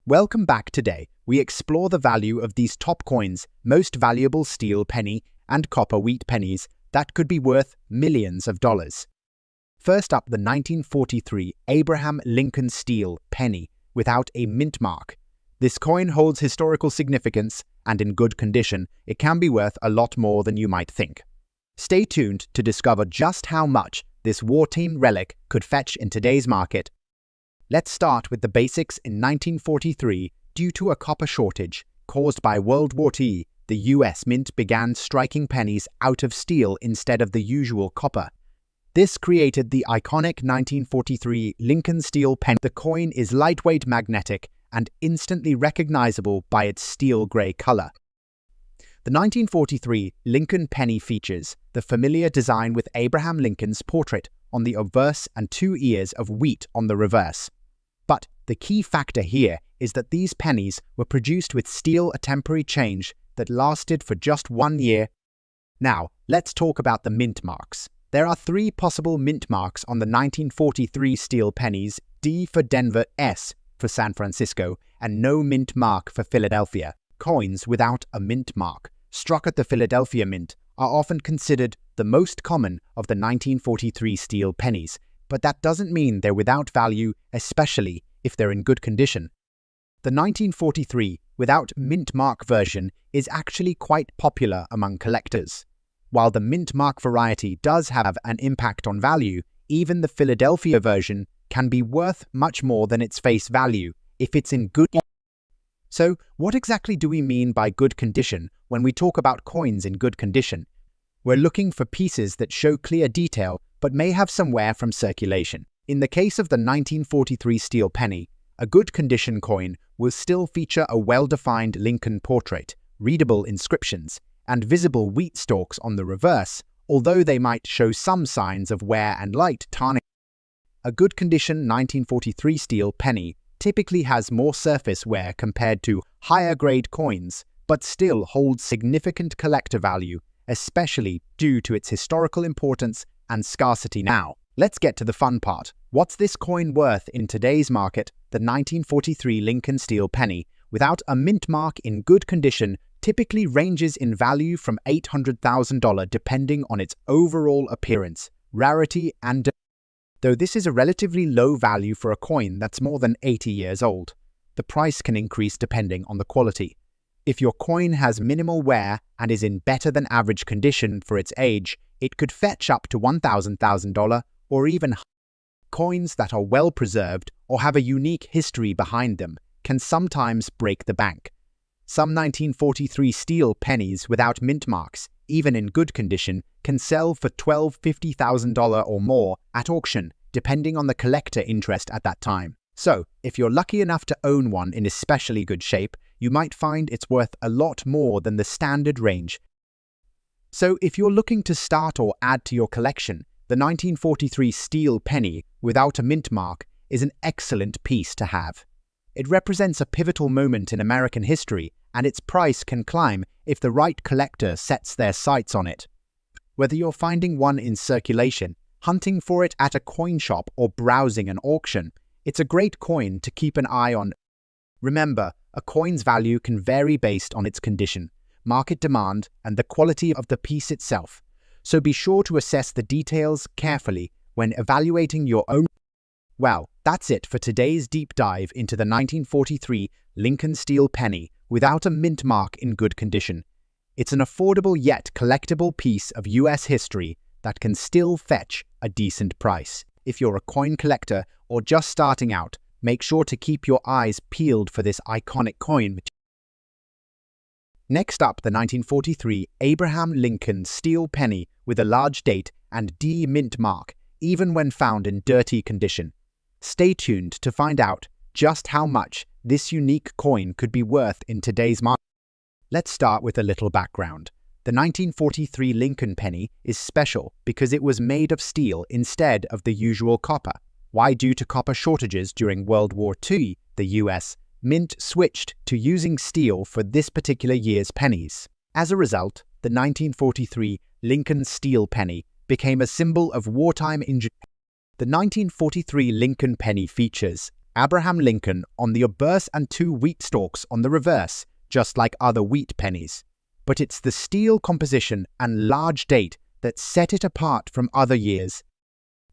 Welcome back. Today, we explore the value of these top coins, most valuable steel penny and copper wheat pennies that could be worth millions of dollars. First up, the 1943 Abraham Lincoln steel penny without a mint mark. This coin holds historical significance, and in good condition, it can be worth a lot more than you might think. Stay tuned to discover just how much this wartime relic could fetch in today's market. Let's start with the basics. In 1943, due to a copper shortage caused by World War II, the US Mint began striking pennies out of steel instead of the usual copper. This created the iconic 1943 Lincoln steel penny. The coin is lightweight, magnetic, and instantly recognizable by its steel gray color. The 1943 Lincoln penny features the familiar design with Abraham Lincoln's portrait on the obverse and two ears of wheat on the reverse. But the key factor here is that these pennies were produced with steel, a temporary change that lasted for just 1 year. Now, let's talk about the mint marks. There are 3 possible mint marks on the 1943 steel pennies: D for Denver, S for San Francisco, and no mint mark for Philadelphia. Coins without a mint mark, struck at the Philadelphia Mint, are often considered the most common of the 1943 steel pennies, but that doesn't mean they're without value, especially if they're in good condition. The 1943 without mint mark version is actually quite popular among collectors. While the mint mark variety does have an impact on value, even the Philadelphia version can be worth much more than its face value if it's in good. So, what exactly do we mean by good condition when we talk about coins in good condition? We're looking for pieces that show clear detail but may have some wear from circulation. In the case of the 1943 steel penny, a good condition coin will still feature a well-defined Lincoln portrait, readable inscriptions, and visible wheat stalks on the reverse, although they might show some signs of wear and light tarnish. A good condition 1943 steel penny typically has more surface wear compared to higher-grade coins, but still holds significant collector value, especially due to its historical importance and scarcity. Now, let's get to the fun part. What's this coin worth in today's market? The 1943 Lincoln steel penny, without a mint mark, in good condition, typically ranges in value from $800,000 depending on its overall appearance, rarity, and though this is a relatively low value for a coin that's more than 80 years old, the price can increase depending on the quality. If your coin has minimal wear and is in better than average condition for its age, it could fetch up to $1,000 or even higher. Coins that are well preserved or have a unique history behind them can sometimes break the bank. Some 1943 steel pennies without mint marks, even in good condition, can sell for $50,000 or more at auction, depending on the collector interest at that time. So, if you're lucky enough to own one in especially good shape, you might find it's worth a lot more than the standard range. So, if you're looking to start or add to your collection, the 1943 steel penny without a mint mark is an excellent piece to have. It represents a pivotal moment in American history, and its price can climb if the right collector sets their sights on it. Whether you're finding one in circulation, hunting for it at a coin shop, or browsing an auction, it's a great coin to keep an eye on. Remember, a coin's value can vary based on its condition, market demand, and the quality of the piece itself, so be sure to assess the details carefully when evaluating your own. Well, that's it for today's deep dive into the 1943 Lincoln steel penny without a mint mark in good condition. It's an affordable yet collectible piece of US history that can still fetch a decent price. If you're a coin collector or just starting out, make sure to keep your eyes peeled for this iconic coin. Next up, the 1943 Abraham Lincoln steel penny with a large date and D mint mark, even when found in dirty condition. Stay tuned to find out just how much this unique coin could be worth in today's market. Let's start with a little background. The 1943 Lincoln penny is special because it was made of steel instead of the usual copper. Why? Due to copper shortages during World War II, the US Mint switched to using steel for this particular year's pennies. As a result, the 1943 Lincoln steel penny became a symbol of wartime ingenuity. The 1943 Lincoln penny features Abraham Lincoln on the obverse and 2 wheat stalks on the reverse, just like other wheat pennies. But it's the steel composition and large date that set it apart from other years.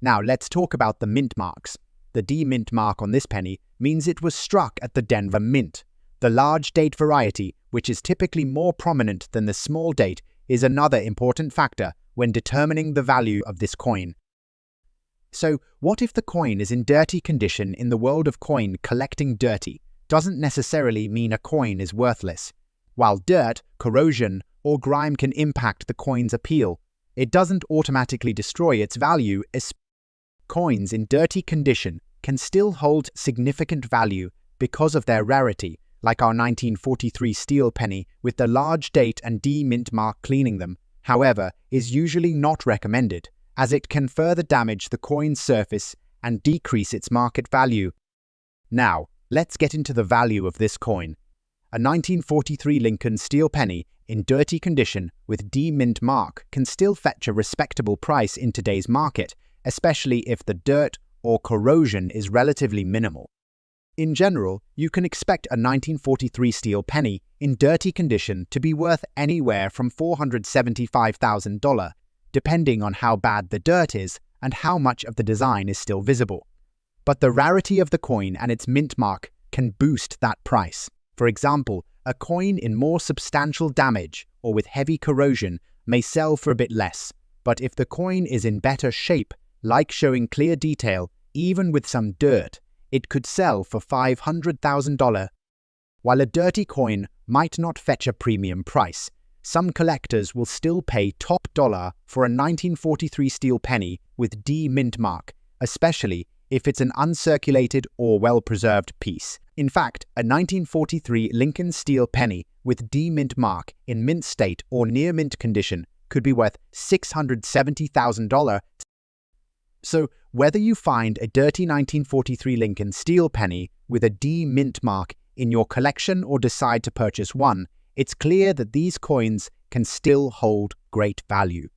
Now let's talk about the mint marks. The D mint mark on this penny means it was struck at the Denver Mint. The large date variety, which is typically more prominent than the small date, is another important factor when determining the value of this coin. So, what if the coin is in dirty condition? In the world of coin collecting, dirty doesn't necessarily mean a coin is worthless. While dirt, corrosion, or grime can impact the coin's appeal, it doesn't automatically destroy its value. Coins in dirty condition can still hold significant value because of their rarity, like our 1943 steel penny with the large date and D mint mark. Cleaning them, however, is usually not recommended, as it can further damage the coin's surface and decrease its market value. Now, let's get into the value of this coin. A 1943 Lincoln steel penny in dirty condition with D mint mark can still fetch a respectable price in today's market, especially if the dirt or corrosion is relatively minimal. In general, you can expect a 1943 steel penny in dirty condition to be worth anywhere from $475,000, depending on how bad the dirt is and how much of the design is still visible. But the rarity of the coin and its mint mark can boost that price. For example, a coin in more substantial damage or with heavy corrosion may sell for a bit less, but if the coin is in better shape, like showing clear detail, even with some dirt, it could sell for $500,000. While a dirty coin might not fetch a premium price, some collectors will still pay top dollar for a 1943 steel penny with D mint mark, especially if it's an uncirculated or well-preserved piece. In fact, a 1943 Lincoln steel penny with D mint mark in mint state or near mint condition could be worth $670,000. So, whether you find a dirty 1943 Lincoln steel penny with a D mint mark in your collection or decide to purchase one, it's clear that these coins can still hold great value.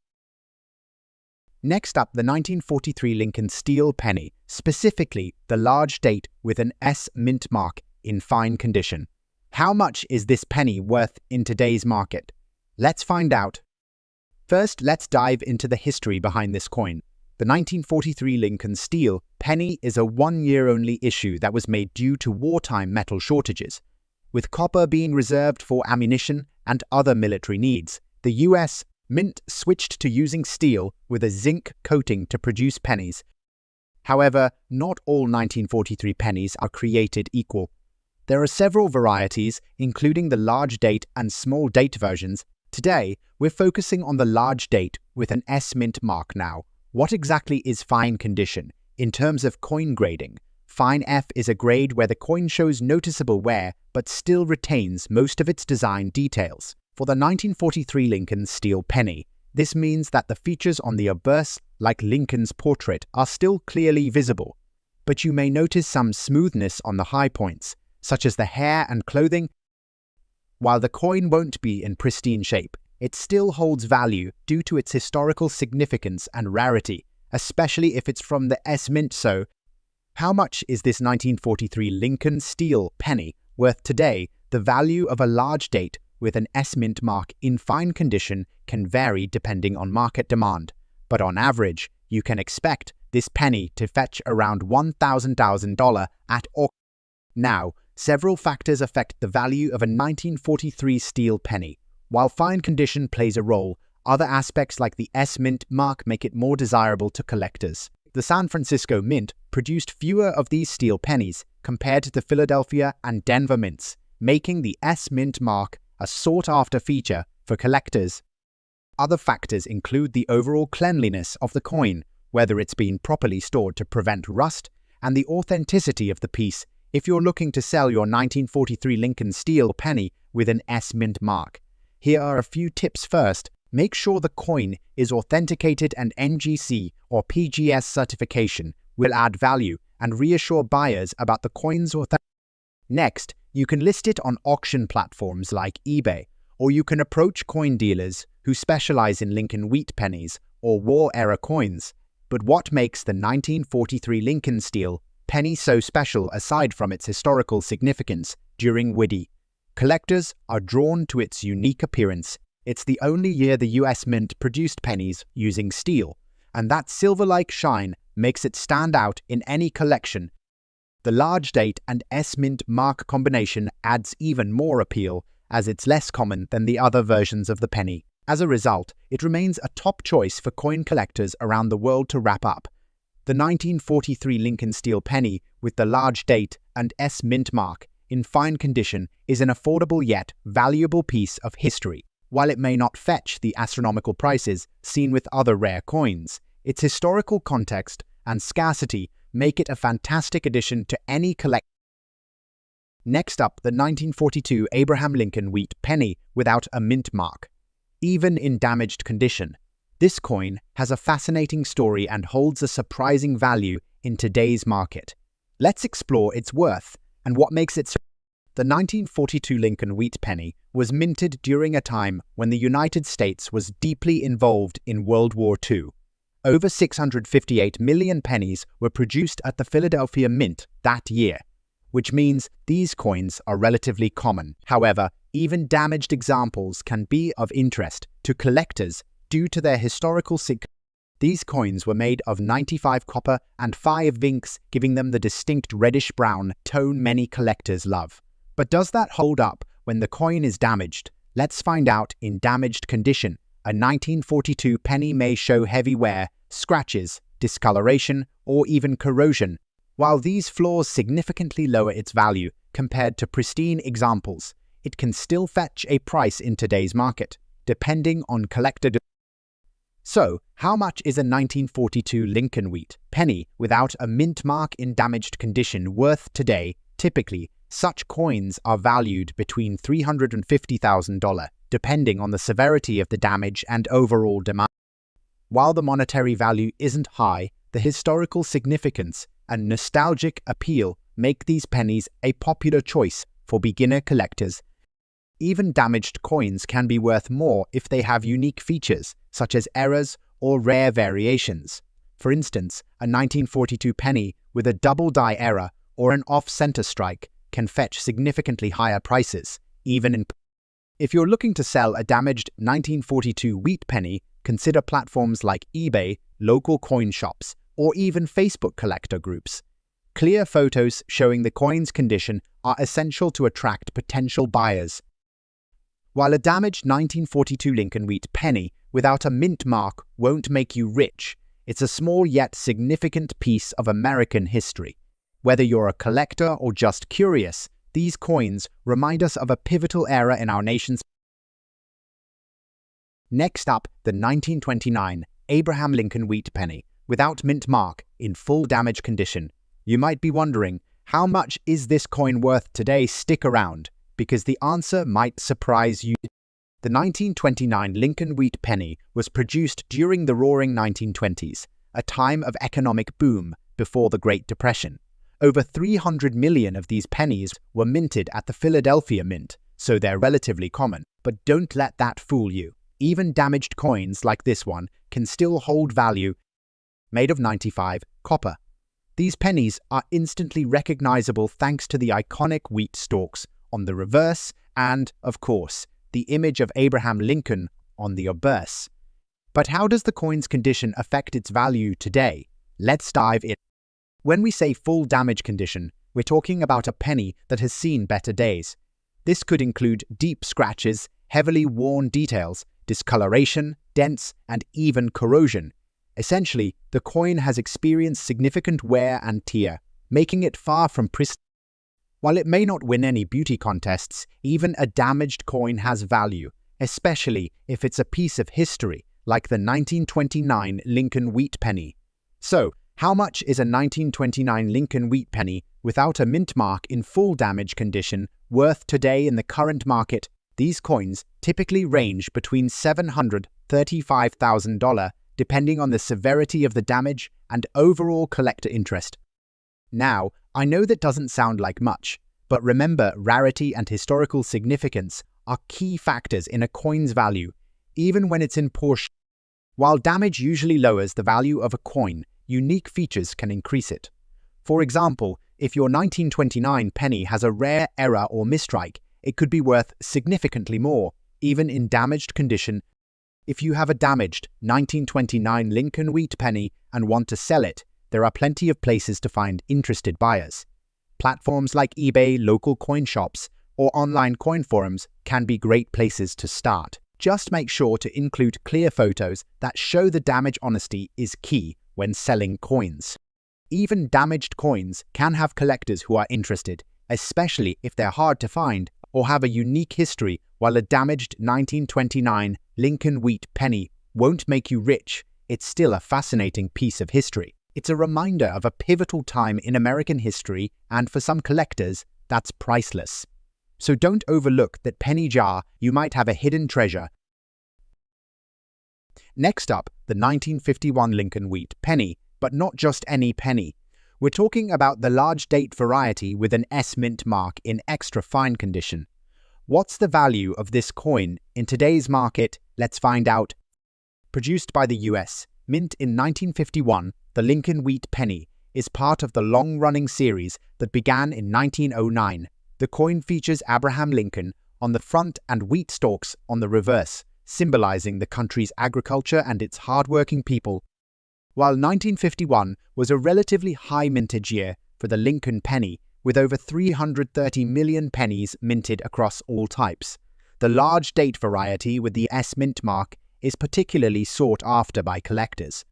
Next up, the 1943 Lincoln steel penny, specifically the large date with an S mint mark in fine condition. How much is this penny worth in today's market? Let's find out. First, let's dive into the history behind this coin. The 1943 Lincoln steel penny is a one-year-only issue that was made due to wartime metal shortages. With copper being reserved for ammunition and other military needs, the U.S. Mint switched to using steel with a zinc coating to produce pennies. However, not all 1943 pennies are created equal. There are several varieties, including the large date and small date versions. Today, we're focusing on the large date with an S mint mark now. What exactly is fine condition? In terms of coin grading, fine F is a grade where the coin shows noticeable wear but still retains most of its design details. For the 1943 Lincoln steel penny, this means that the features on the obverse, like Lincoln's portrait, are still clearly visible, but you may notice some smoothness on the high points, such as the hair and clothing. While the coin won't be in pristine shape, it still holds value due to its historical significance and rarity, especially if it's from the S mint. So, how much is this 1943 Lincoln steel penny worth today? The value of a large date with an S mint mark in fine condition can vary depending on market demand, but on average, you can expect this penny to fetch around $1,000 at auction. Now, several factors affect the value of a 1943 steel penny. While fine condition plays a role, other aspects like the S mint mark make it more desirable to collectors. The San Francisco Mint produced fewer of these steel pennies compared to the Philadelphia and Denver mints, making the S mint mark a sought-after feature for collectors. Other factors include the overall cleanliness of the coin, whether it's been properly stored to prevent rust, and the authenticity of the piece if you're looking to sell your 1943 Lincoln steel penny with an S mint mark. Here are a few tips. First, make sure the coin is authenticated, and NGC or PGS certification will add value and reassure buyers about the coin's authenticity. Next, you can list it on auction platforms like eBay, or you can approach coin dealers who specialize in Lincoln wheat pennies or war-era coins. But what makes the 1943 Lincoln steel penny so special aside from its historical significance during Widdy? Collectors are drawn to its unique appearance. It's the only year the US Mint produced pennies using steel, and that silver-like shine makes it stand out in any collection. The large date and S-Mint mark combination adds even more appeal, as it's less common than the other versions of the penny. As a result, it remains a top choice for coin collectors around the world to wrap up. The 1943 Lincoln steel penny with the large date and S-Mint mark in fine condition is an affordable yet valuable piece of history. While it may not fetch the astronomical prices seen with other rare coins, its historical context and scarcity make it a fantastic addition to any collection. Next up, the 1942 Abraham Lincoln wheat penny without a mint mark. Even in damaged condition, this coin has a fascinating story and holds a surprising value in today's market. Let's explore its worth and what makes it so. The 1942 Lincoln wheat penny was minted during a time when the United States was deeply involved in World War II. Over 658 million pennies were produced at the Philadelphia Mint that year, which means these coins are relatively common. However, even damaged examples can be of interest to collectors due to their historical significance. These coins were made of 95 copper and 5 zinc, giving them the distinct reddish-brown tone many collectors love. But does that hold up when the coin is damaged? Let's find out. In damaged condition, a 1942 penny may show heavy wear, scratches, discoloration, or even corrosion. While these flaws significantly lower its value compared to pristine examples, it can still fetch a price in today's market, depending on collector. So, how much is a 1942 Lincoln wheat penny without a mint mark in damaged condition worth today? Typically, such coins are valued between $350,000, depending on the severity of the damage and overall demand. While the monetary value isn't high, the historical significance and nostalgic appeal make these pennies a popular choice for beginner collectors. Even damaged coins can be worth more if they have unique features, such as errors or rare variations. For instance, a 1942 penny with a double die error or an off-center strike can fetch significantly higher prices, even in. If you're looking to sell a damaged 1942 wheat penny, consider platforms like eBay, local coin shops, or even Facebook collector groups. Clear photos showing the coin's condition are essential to attract potential buyers. While a damaged 1942 Lincoln wheat penny without a mint mark won't make you rich, it's a small yet significant piece of American history. Whether you're a collector or just curious, these coins remind us of a pivotal era in our nation's. Next up, the 1929 Abraham Lincoln wheat penny without mint mark in full damage condition. You might be wondering, how much is this coin worth today? Stick around, because the answer might surprise you. The 1929 Lincoln wheat penny was produced during the Roaring 1920s, a time of economic boom before the Great Depression. Over 300 million of these pennies were minted at the Philadelphia Mint, so they're relatively common. But don't let that fool you. Even damaged coins like this one can still hold value. Made of 95 copper. These pennies are instantly recognizable thanks to the iconic wheat stalks on the reverse and, of course, the image of Abraham Lincoln on the obverse. But how does the coin's condition affect its value today? Let's dive in. When we say full damage condition, we're talking about a penny that has seen better days. This could include deep scratches, heavily worn details, discoloration, dents, and even corrosion. Essentially, the coin has experienced significant wear and tear, making it far from pristine. While it may not win any beauty contests, even a damaged coin has value, especially if it's a piece of history, like the 1929 Lincoln wheat penny. So, how much is a 1929 Lincoln wheat penny without a mint mark in full damage condition worth today in the current market? These coins typically range between $735,000, depending on the severity of the damage and overall collector interest. Now, I know that doesn't sound like much, but remember, rarity and historical significance are key factors in a coin's value, even when it's in poor shape. While damage usually lowers the value of a coin, unique features can increase it. For example, if your 1929 penny has a rare error or mistrike, it could be worth significantly more, even in damaged condition. If you have a damaged 1929 Lincoln wheat penny and want to sell it, there are plenty of places to find interested buyers. Platforms like eBay, local coin shops, or online coin forums can be great places to start. Just make sure to include clear photos that show the damage. Honesty is key when selling coins. Even damaged coins can have collectors who are interested, especially if they're hard to find or have a unique history. While a damaged 1929 Lincoln wheat penny won't make you rich, it's still a fascinating piece of history. It's a reminder of a pivotal time in American history, and for some collectors, that's priceless. So don't overlook that penny jar. You might have a hidden treasure. Next up, the 1951 Lincoln wheat penny, but not just any penny. We're talking about the large date variety with an S mint mark in extra fine condition. What's the value of this coin in today's market? Let's find out. Produced by the US, mint in 1951, the Lincoln wheat penny is part of the long-running series that began in 1909. The coin features Abraham Lincoln on the front and wheat stalks on the reverse, symbolizing the country's agriculture and its hard-working people. While 1951 was a relatively high mintage year for the Lincoln penny, with over 330 million pennies minted across all types, the large date variety with the S mint mark is particularly sought after by collectors.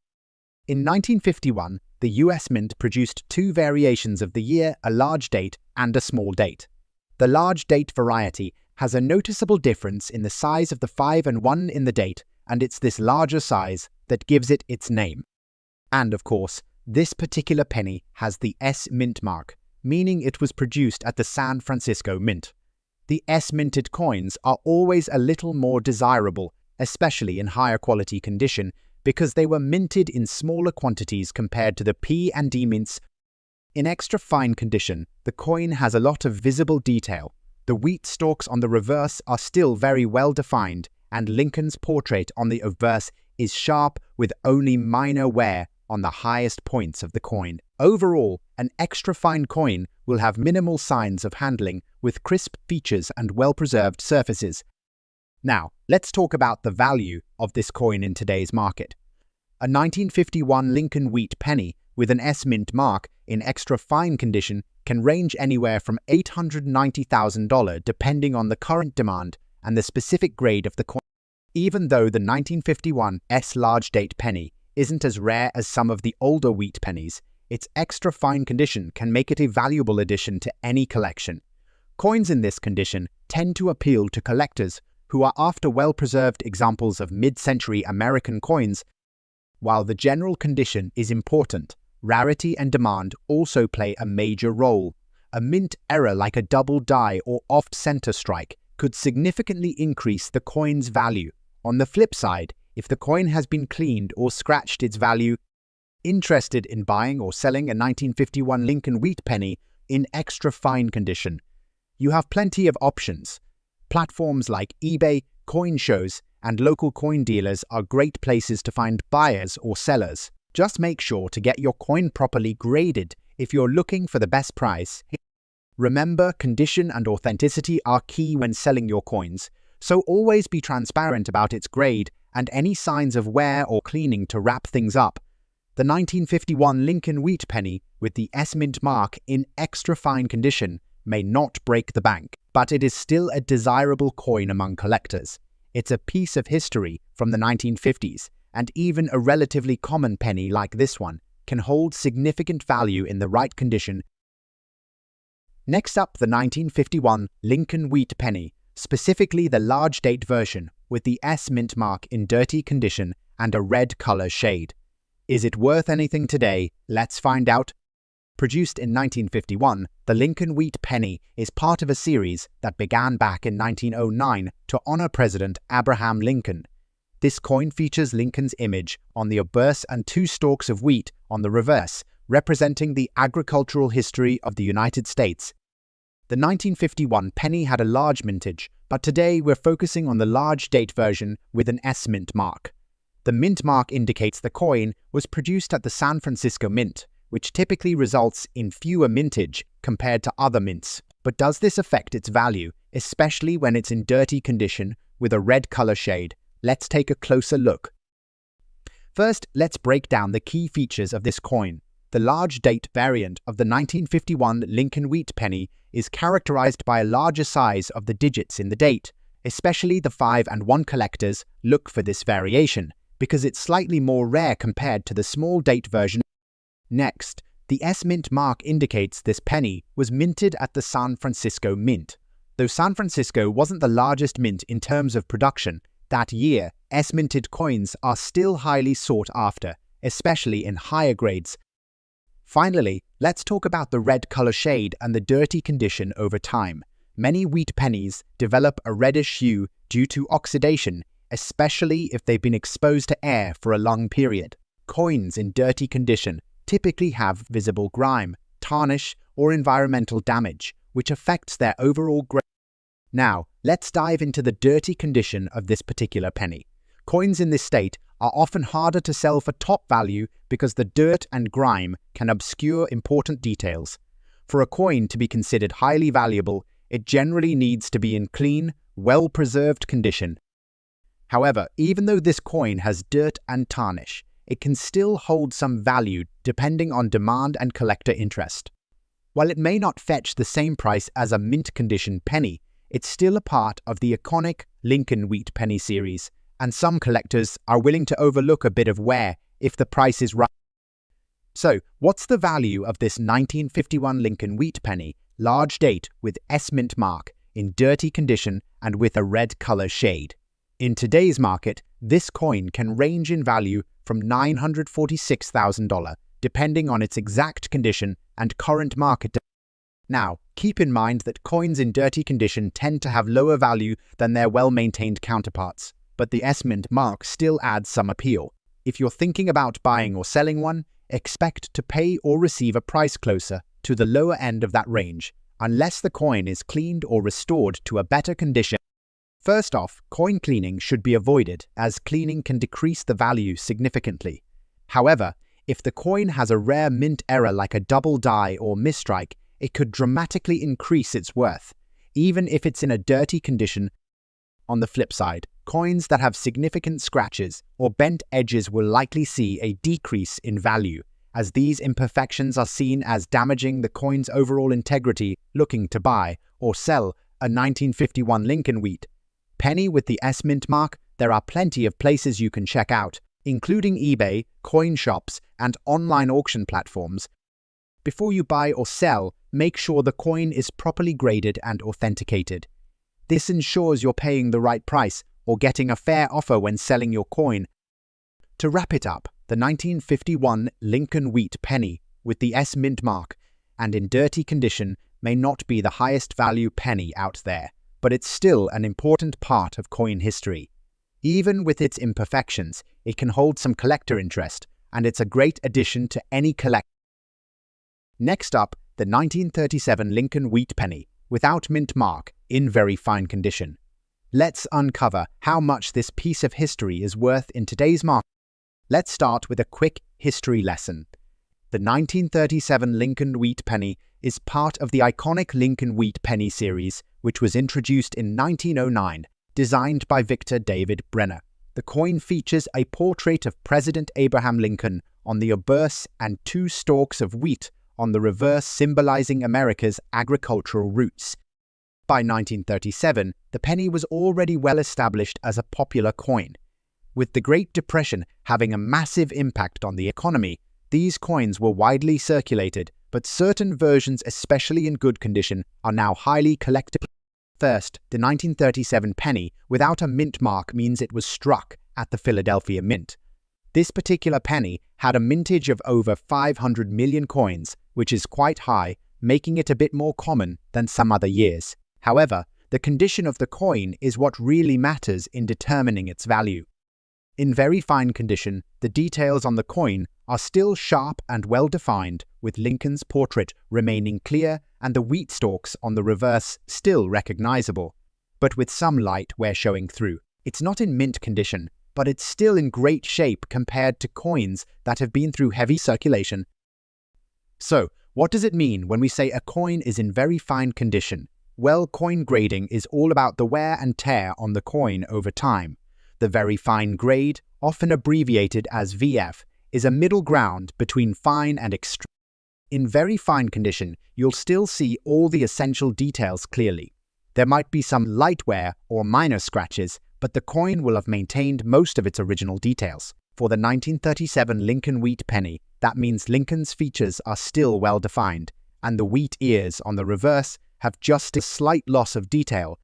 In 1951, the US Mint produced two variations of the year, a large date and a small date. The large date variety has a noticeable difference in the size of the 5 and 1 in the date, and it's this larger size that gives it its name. And of course, this particular penny has the S mint mark, meaning it was produced at the San Francisco Mint. The S-minted coins are always a little more desirable, especially in higher quality condition, because they were minted in smaller quantities compared to the P and D mints. In extra fine condition, the coin has a lot of visible detail. The wheat stalks on the reverse are still very well defined, and Lincoln's portrait on the obverse is sharp with only minor wear on the highest points of the coin. Overall, an extra fine coin will have minimal signs of handling with crisp features and well-preserved surfaces. Now, let's talk about the value of this coin in today's market. A 1951 Lincoln wheat penny with an S mint mark in extra fine condition can range anywhere from $890,000 depending on the current demand and the specific grade of the coin. Even though the 1951 S large date penny isn't as rare as some of the older wheat pennies, its extra fine condition can make it a valuable addition to any collection. Coins in this condition tend to appeal to collectors who are after well-preserved examples of mid-century American coins. While the general condition is important, rarity and demand also play a major role. A mint error like a double die or off-center strike could significantly increase the coin's value. On the flip side, if the coin has been cleaned or scratched, its value. Interested in buying or selling a 1951 Lincoln wheat penny in extra fine condition? You have plenty of options. Platforms like eBay, coin shows, and local coin dealers are great places to find buyers or sellers. Just make sure to get your coin properly graded if you're looking for the best price. Remember, condition and authenticity are key when selling your coins, so always be transparent about its grade and any signs of wear or cleaning to wrap things up. The 1951 Lincoln wheat penny with the S mint mark in extra fine condition may not break the bank, but it is still a desirable coin among collectors. It's a piece of history from the 1950s, and even a relatively common penny like this one can hold significant value in the right condition. Next up, the 1951 Lincoln wheat penny, specifically the large date version with the S mint mark in dirty condition and a red color shade. Is it worth anything today? Let's find out. Produced in 1951, the Lincoln wheat penny is part of a series that began back in 1909 to honor President Abraham Lincoln. This coin features Lincoln's image on the obverse and two stalks of wheat on the reverse, representing the agricultural history of the United States. The 1951 penny had a large mintage, but today we're focusing on the large date version with an S mint mark. The mint mark indicates the coin was produced at the San Francisco Mint, which typically results in fewer mintage compared to other mints. But does this affect its value, especially when it's in dirty condition with a red color shade? Let's take a closer look. First, let's break down the key features of this coin. The large date variant of the 1951 Lincoln Wheat penny is characterized by a larger size of the digits in the date. Especially the 5 and 1 collectors look for this variation, because it's slightly more rare compared to the small date version. Next, the S-Mint mark indicates this penny was minted at the San Francisco Mint. Though San Francisco wasn't the largest mint in terms of production, that year, S-minted coins are still highly sought after, especially in higher grades. Finally, let's talk about the red color shade and the dirty condition over time. Many wheat pennies develop a reddish hue due to oxidation, especially if they've been exposed to air for a long period. Coins in dirty condition typically have visible grime, tarnish, or environmental damage, which affects their overall grade. Now, let's dive into the dirty condition of this particular penny. Coins in this state are often harder to sell for top value because the dirt and grime can obscure important details. For a coin to be considered highly valuable, it generally needs to be in clean, well-preserved condition. However, even though this coin has dirt and tarnish, it can still hold some value depending on demand and collector interest. While it may not fetch the same price as a mint-condition penny, it's still a part of the iconic Lincoln Wheat penny series, and some collectors are willing to overlook a bit of wear if the price is right. So, what's the value of this 1951 Lincoln Wheat penny, large date with S-Mint mark, in dirty condition and with a red color shade? In today's market, this coin can range in value from $946,000, depending on its exact condition and current market. Now, keep in mind that coins in dirty condition tend to have lower value than their well-maintained counterparts, but the S-Mint mark still adds some appeal. If you're thinking about buying or selling one, expect to pay or receive a price closer to the lower end of that range, unless the coin is cleaned or restored to a better condition. First off, coin cleaning should be avoided, as cleaning can decrease the value significantly. However, if the coin has a rare mint error like a double die or misstrike, it could dramatically increase its worth, even if it's in a dirty condition. On the flip side, coins that have significant scratches or bent edges will likely see a decrease in value, as these imperfections are seen as damaging the coin's overall integrity. Looking to buy or sell a 1951 Lincoln Wheat penny with the S-Mint mark, there are plenty of places you can check out, including eBay, coin shops, and online auction platforms. Before you buy or sell, make sure the coin is properly graded and authenticated. This ensures you're paying the right price or getting a fair offer when selling your coin. To wrap it up, the 1951 Lincoln Wheat penny with the S-Mint mark and in dirty condition may not be the highest value penny out there, but it's still an important part of coin history. Even with its imperfections, it can hold some collector interest, and it's a great addition to any collection. Next up, the 1937 Lincoln Wheat penny, without mint mark, in very fine condition. Let's uncover how much this piece of history is worth in today's market. Let's start with a quick history lesson. The 1937 Lincoln Wheat penny is part of the iconic Lincoln Wheat penny series, which was introduced in 1909, designed by Victor David Brenner. The coin features a portrait of President Abraham Lincoln on the obverse and 2 stalks of wheat on the reverse, symbolizing America's agricultural roots. By 1937, the penny was already well established as a popular coin. With the Great Depression having a massive impact on the economy, these coins were widely circulated, but certain versions, especially in good condition, are now highly collectible. First, the 1937 penny without a mint mark means it was struck at the Philadelphia Mint. This particular penny had a mintage of over 500 million coins, which is quite high, making it a bit more common than some other years. However, the condition of the coin is what really matters in determining its value. In very fine condition, the details on the coin are still sharp and well-defined, with Lincoln's portrait remaining clear and the wheat stalks on the reverse still recognizable, but with some light wear showing through. It's not in mint condition, but it's still in great shape compared to coins that have been through heavy circulation. So, what does it mean when we say a coin is in very fine condition? Well, coin grading is all about the wear and tear on the coin over time. The very fine grade, often abbreviated as VF, is a middle ground between fine and extreme. In very fine condition, you'll still see all the essential details clearly. There might be some light wear or minor scratches, but the coin will have maintained most of its original details. For the 1937 Lincoln wheat penny, that means Lincoln's features are still well defined, and the wheat ears on the reverse have just a slight loss of detail.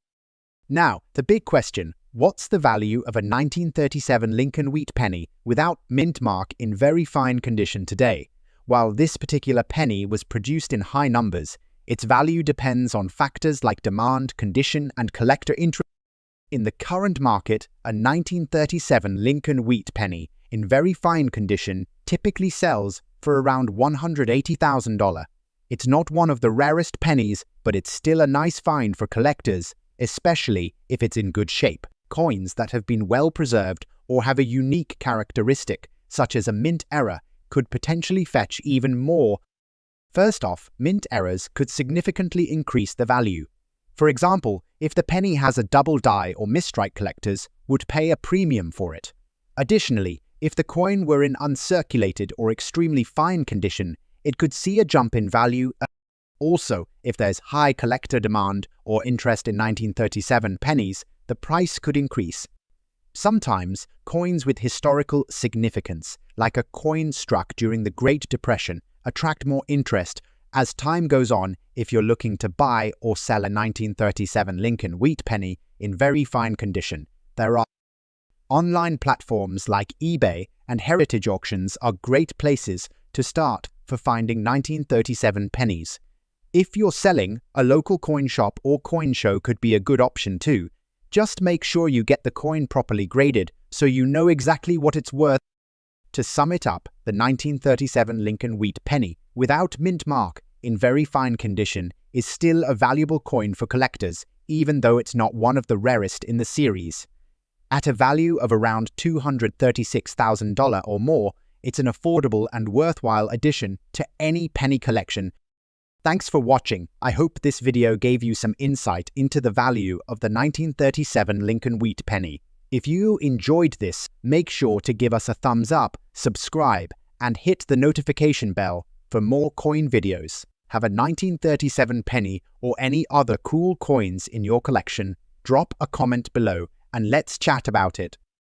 Now, the big question, what's the value of a 1937 Lincoln wheat penny without mint mark in very fine condition today? While this particular penny was produced in high numbers, its value depends on factors like demand, condition, and collector interest. In the current market, a 1937 Lincoln wheat penny in very fine condition typically sells for around $180,000. It's not one of the rarest pennies, but it's still a nice find for collectors, especially if it's in good shape. Coins that have been well preserved or have a unique characteristic, such as a mint error, could potentially fetch even more. First off, mint errors could significantly increase the value. For example, if the penny has a double die or misstrike, collectors would pay a premium for it. Additionally, if the coin were in uncirculated or extremely fine condition, it could see a jump in value. Also, if there's high collector demand or interest in 1937 pennies, the price could increase. Sometimes, coins with historical significance, like a coin struck during the Great Depression, attract more interest. As time goes on, if you're looking to buy or sell a 1937 Lincoln wheat penny in very fine condition, there are online platforms like eBay and heritage auctions are great places to start for finding 1937 pennies. If you're selling, a local coin shop or coin show could be a good option too. Just make sure you get the coin properly graded so you know exactly what it's worth. To sum it up, the 1937 Lincoln wheat penny, without mint mark, in very fine condition, is still a valuable coin for collectors, even though it's not one of the rarest in the series. At a value of around $236,000 or more, it's an affordable and worthwhile addition to any penny collection. Thanks for watching. I hope this video gave you some insight into the value of the 1937 Lincoln wheat penny. If you enjoyed this, make sure to give us a thumbs up, subscribe, and hit the notification bell for more coin videos. Have a 1937 penny or any other cool coins in your collection? Drop a comment below and let's chat about it.